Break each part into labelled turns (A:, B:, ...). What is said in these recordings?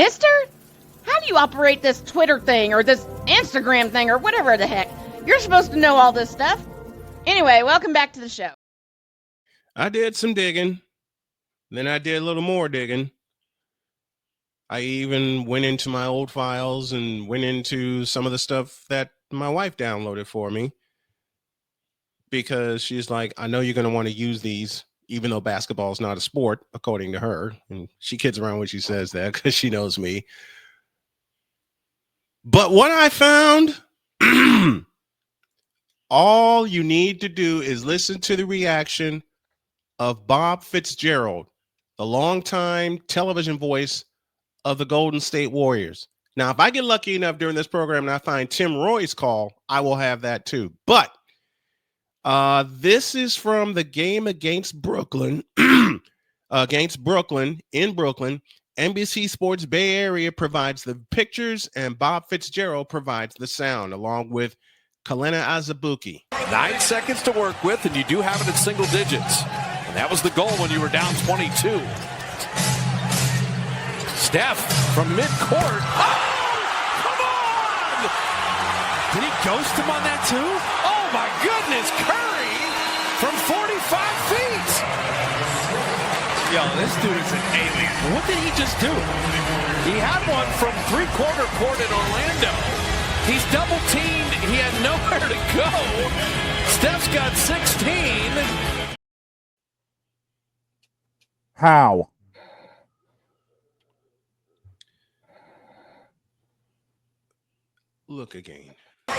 A: Mister? How do you operate this Twitter thing or this Instagram thing or whatever the heck? You're supposed to know all this stuff. Anyway, welcome back to the show.
B: I did some digging. Then I did a little more digging. I even went into my old files and went into some of the stuff that my wife downloaded for me. Because she's like, I know you're going to want to use these, even though basketball is not a sport, according to her. And she kids around when she says that because she knows me. But what I found, all you need to do is listen to the reaction of Bob Fitzgerald, the longtime television voice of the Golden State Warriors. Now, if I get lucky enough during this program and I find Tim Roy's call, I will have that too. But this is from the game against Brooklyn, in Brooklyn. NBC Sports Bay Area provides the pictures, and Bob Fitzgerald provides the sound, along with Kalena Azubuike.
C: 9 seconds to work with, and you do have it in single digits. And that was the goal when you were down 22. Steph from midcourt. Oh, come on! Did he ghost him on that too? Oh my goodness, Curry from 45 feet. Yo, this dude is an alien. What did he just do? He had one from three-quarter court in Orlando. He's double teamed. He had nowhere to go. Steph's got 16.
D: How?
B: Look again.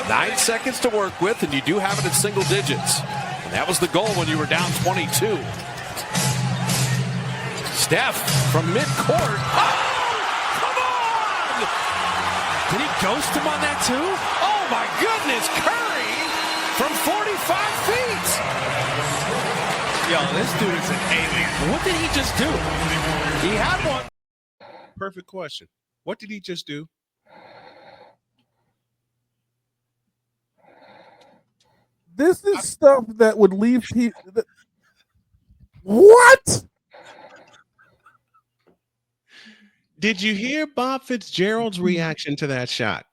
C: 9 seconds to work with, and you do have it in single digits. And that was the goal when you were down 22. Steph from midcourt. Oh, come on! Did he ghost him on that too? Oh my goodness, Curry from 45 feet. Yo, this dude is an alien. What did he just do? He had one.
B: Perfect question. What did he just do?
D: This is stuff that would leave people. What?
B: Did you hear Bob Fitzgerald's reaction to that shot?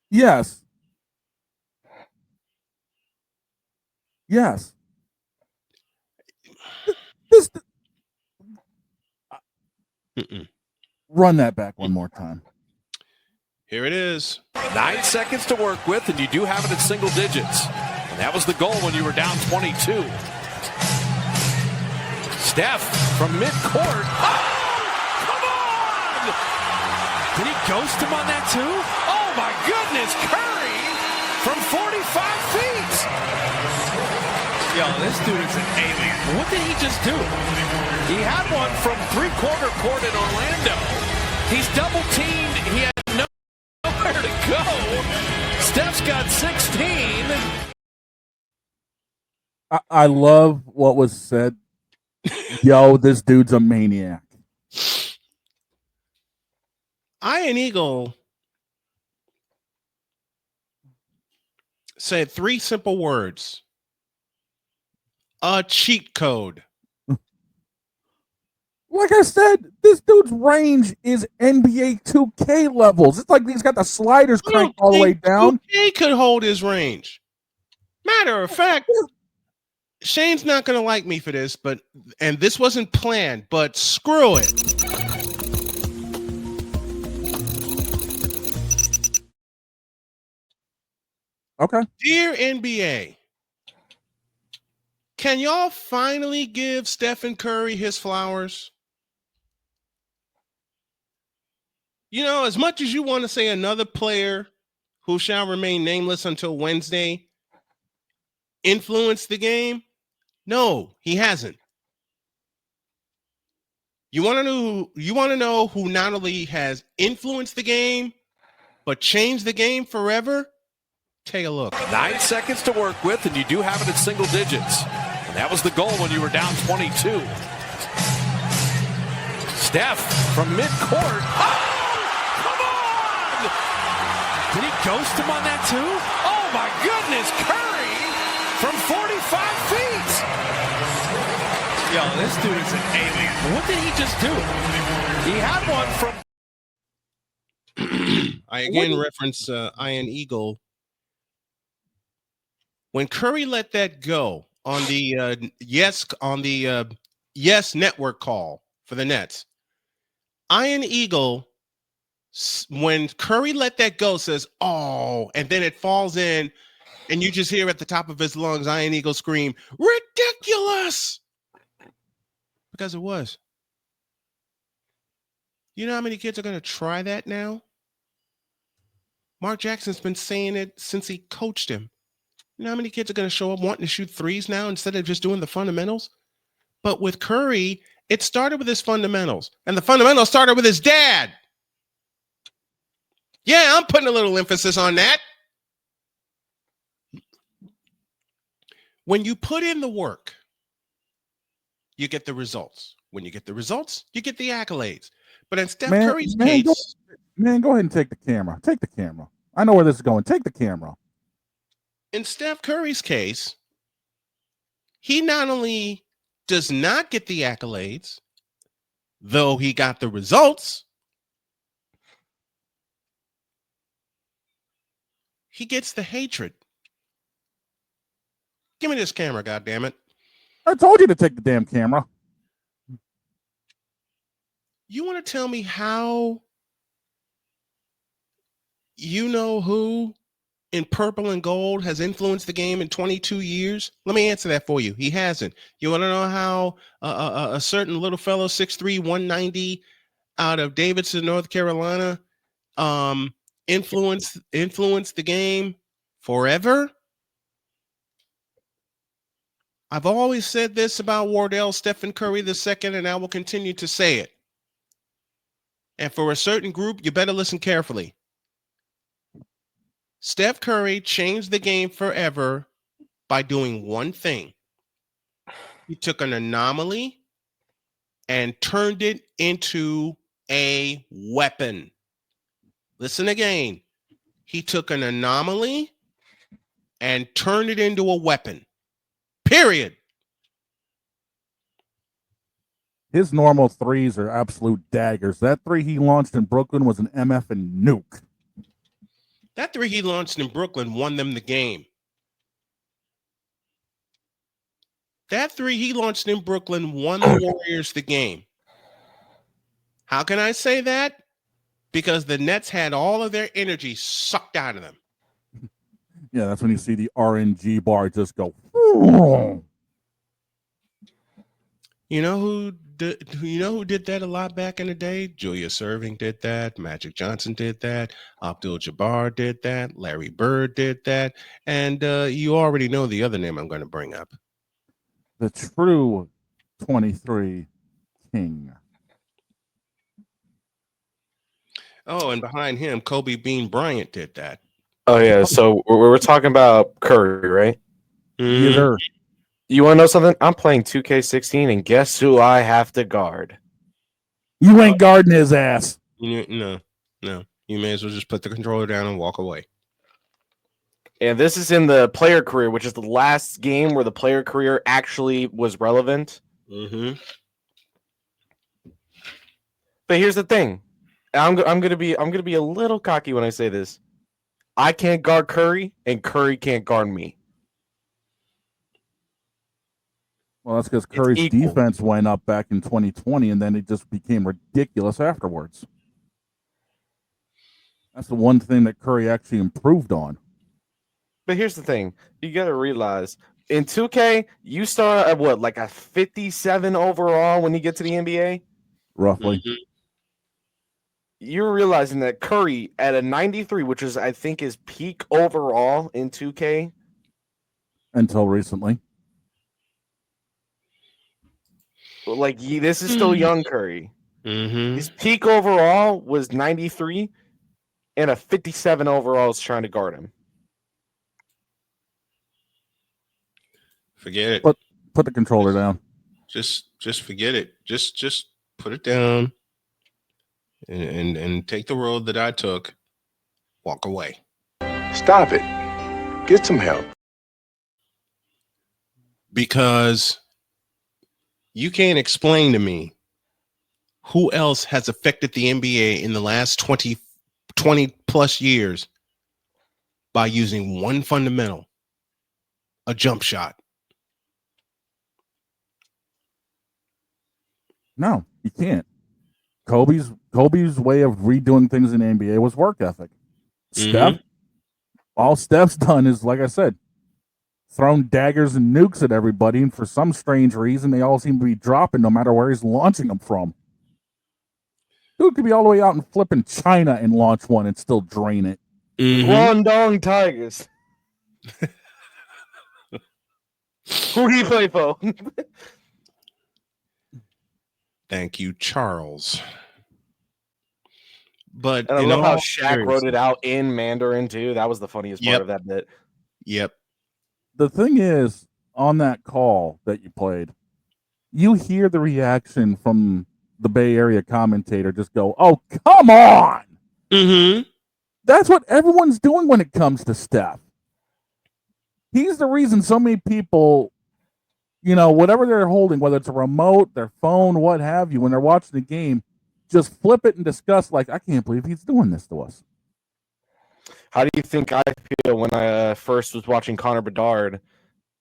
D: Yes. Yes. This. Run that back one more time.
B: Here it is.
C: 9 seconds to work with, and you do have it in single digits. And that was the goal when you were down 22. Steph from midcourt. Oh, come on! Did he ghost him on that too? Oh my goodness, Curry from 45 feet. Yo, this dude is an alien. What did he just do? He had one from three-quarter court in Orlando. He's double teamed. He had nowhere to go. Steph's got 16.
D: I love what was said. Yo, this dude's a maniac.
B: Iron Eagle said 3 simple words. A cheat code.
D: Like I said, this dude's range is NBA 2K levels. It's like he's got the sliders cranked all the way down.
B: He could hold his range. Matter of fact, Shane's not going to like me for this, and this wasn't planned, but screw it.
D: Okay.
B: Dear NBA, can y'all finally give Stephen Curry his flowers? You know, as much as you want to say another player who shall remain nameless until Wednesday influenced the game, no, he hasn't. You want to know who not only has influenced the game but changed the game forever? Take a look.
C: 9 seconds to work with, and you do have it in single digits. And that was the goal when you were down 22. Steph from midcourt. Oh, come on! Did he ghost him on that too? Oh my goodness, Curry from 45 feet. Yo, this dude is an alien. What did he just do? He had one from.
B: I again reference Iron Eagle. When Curry let that go on the Yes network call for the Nets, Iron Eagle, when Curry let that go, says, "Oh," and then it falls in, and you just hear at the top of his lungs, Iron Eagle scream, "Ridiculous!" Because it was. You know how many kids are going to try that now? Mark Jackson's been saying it since he coached him. You know how many kids are going to show up wanting to shoot threes now instead of just doing the fundamentals? But with Curry, it started with his fundamentals, and the fundamentals started with his dad. Yeah, I'm putting a little emphasis on that. When you put in the work, you get the results. When you get the results, you get the accolades. But in Steph Curry's case...
D: Go ahead and take the camera. Take the camera. I know where this is going. Take the camera.
B: In Steph Curry's case, he not only does not get the accolades, though he got the results, he gets the hatred. Give me this camera, goddammit.
D: I told you to take the damn camera.
B: You want to tell me how you know who in purple and gold has influenced the game in 22 years? Let me answer that for you. He hasn't. You want to know how a certain little fellow, 6'3", 190, out of Davidson, North Carolina, influenced the game forever? I've always said this about Wardell Stephen Curry II, and I will continue to say it. And for a certain group, you better listen carefully. Steph Curry changed the game forever by doing one thing. He took an anomaly and turned it into a weapon. Listen again. He took an anomaly and turned it into a weapon. Period.
D: His normal threes are absolute daggers. That three he launched in Brooklyn was an MF and nuke.
B: That three he launched in Brooklyn won them the game. That three he launched in Brooklyn won the Warriors the game. How can I say that? Because the Nets had all of their energy sucked out of them.
D: Yeah, that's when you see the RNG bar just go.
B: You know who did that a lot back in the day? Julius Erving did that. Magic Johnson did that. Abdul-Jabbar did that. Larry Bird did that. And you already know the other name I'm going to bring up.
D: The true 23 king.
B: Oh, and behind him, Kobe Bean Bryant did that.
E: Oh, yeah. So we're talking about Curry, right?
D: Yes, sir.
E: You want to know something? I'm playing 2K16, and guess who I have to guard?
D: You ain't guarding his ass.
B: No. You may as well just put the controller down and walk away.
E: And this is in the player career, which is the last game where the player career actually was relevant.
B: Mm-hmm.
E: But here's the thing. I'm gonna be a little cocky when I say this. I can't guard Curry, and Curry can't guard me.
D: Well, that's because Curry's defense went up back in 2020, and then it just became ridiculous afterwards. That's the one thing that Curry actually improved on.
E: But here's the thing. You got to realize, in 2K, you start at what, like a 57 overall when you get to the NBA?
D: Roughly.
B: Mm-hmm.
E: You're realizing that Curry at a 93, which is, I think, his peak overall in 2K.
D: Until recently.
E: Like, this is still young Curry.
B: Mm-hmm.
E: His peak overall was 93, and a 57 overall is trying to guard him.
B: Forget it.
D: Put the controller down.
B: Just forget it. Just put it down and take the road that I took. Walk away.
F: Stop it. Get some help.
B: Because You can't explain to me who else has affected the NBA in the last 20 plus years by using one fundamental, a jump shot.
D: No, you can't. Kobe's way of redoing things in the NBA was work ethic. Steph, all Steph's done is, like I said, thrown daggers and nukes at everybody, and for some strange reason, they all seem to be dropping no matter where he's launching them from. Dude could be all the way out and flipping China and launch one and still drain it.
E: Guangdong Tigers. Who he play for?
B: Thank you, Charles. But
E: and I love how Shaq wrote it out in Mandarin too. That was the funniest part of that bit.
B: Yep.
D: The thing is, on that call that you played, you hear the reaction from the Bay Area commentator just go, "Oh, come on!" That's what everyone's doing when it comes to Steph. He's the reason so many people, whatever they're holding, whether it's a remote, their phone, what have you, when they're watching the game, just flip it and discuss like, I can't believe he's doing this to us.
E: How do you think I feel when I first was watching Connor Bedard?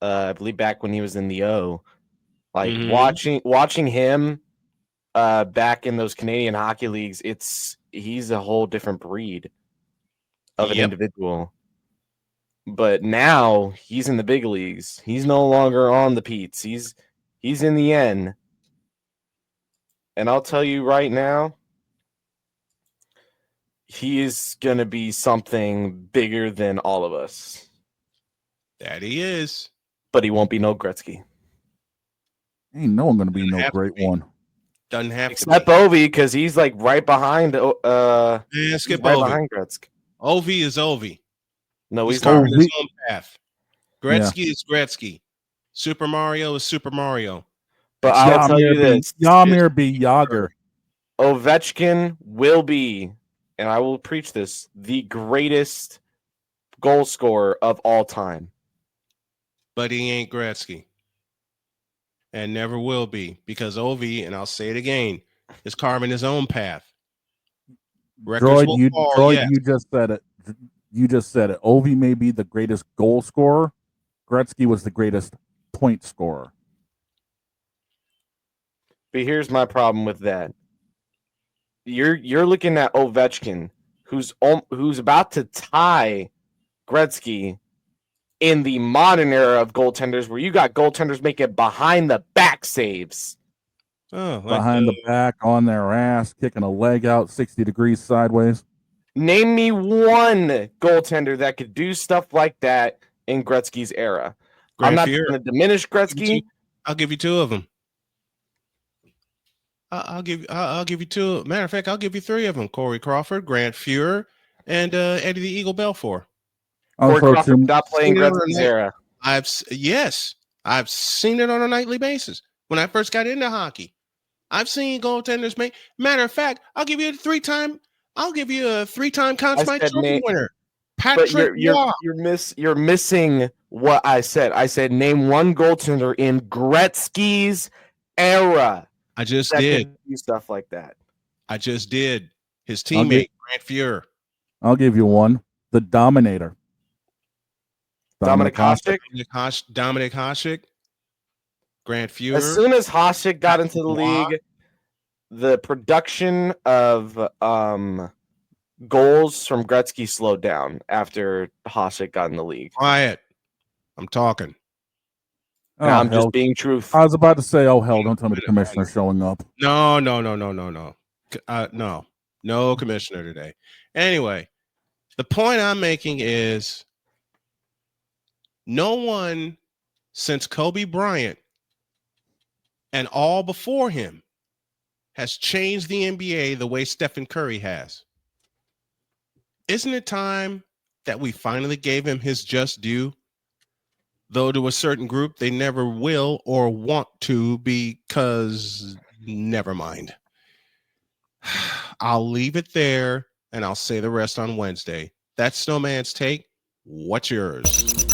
E: I believe back when he was in the O, like watching him back in those Canadian hockey leagues. He's a whole different breed of an individual. But now he's in the big leagues. He's no longer on the Pete's. He's in the N. And I'll tell you right now, he is going to be something bigger than all of us.
B: That he is.
E: But he won't be no Gretzky.
D: Ain't no one going to be no great one.
B: Doesn't have
E: Except
B: to be.
E: Ovi, because he's like right behind
B: skip
E: right
B: Ovi.
E: behind Gretzky.
B: Ovi is Ovi.
E: No,
B: he's carving his own path. Gretzky is Gretzky. Super Mario is Super Mario.
E: But I'll tell you this.
D: Yamir be Yager.
E: Ovechkin will be, and I will preach this, the greatest goal scorer of all time.
B: But he ain't Gretzky. And never will be. Because Ovi, and I'll say it again, is carving his own path.
D: Droid, you just said it. You just said it. Ovi may be the greatest goal scorer. Gretzky was the greatest point scorer.
E: But here's my problem with that. You're looking at Ovechkin, who's about to tie Gretzky in the modern era of goaltenders, where you got goaltenders making behind the back saves.
D: Behind the back, on their ass, kicking a leg out 60 degrees sideways.
E: Name me one goaltender that could do stuff like that in Gretzky's era. I'm not going to diminish Gretzky.
B: I'll give you two of them. I'll give you two. Matter of fact, I'll give you three of them: Corey Crawford, Grant Fuhrer, and Eddie the Eagle Belfour.
E: Corey Crawford stopped playing Gretzky's era.
B: I've seen it on a nightly basis. When I first got into hockey, I've seen goaltenders make. Matter of fact, I'll give you a three-time Conn Smythe Trophy winner. Patrick Roy.
E: You're missing what I said. I said name one goaltender in Gretzky's era.
B: I just did
E: do stuff like that.
B: I just did. His teammate Grant Fuhrer.
D: I'll give you one. The Dominator.
E: Dominic Hasek.
B: Dominic Hasek. Grant Fuhrer.
E: As soon as Hasek got into the league, the production of goals from Gretzky slowed down after Hasek got in the league.
B: Quiet. I'm talking.
E: I'm just being truthful.
D: I was about to say, oh, hell, don't tell me the commissioner's showing up.
B: No. No commissioner today. Anyway, the point I'm making is no one since Kobe Bryant and all before him has changed the NBA the way Stephen Curry has. Isn't it time that we finally gave him his just due? Though to a certain group, they never will or want to, because never mind. I'll leave it there and I'll say the rest on Wednesday. That's Snowman's take. What's yours?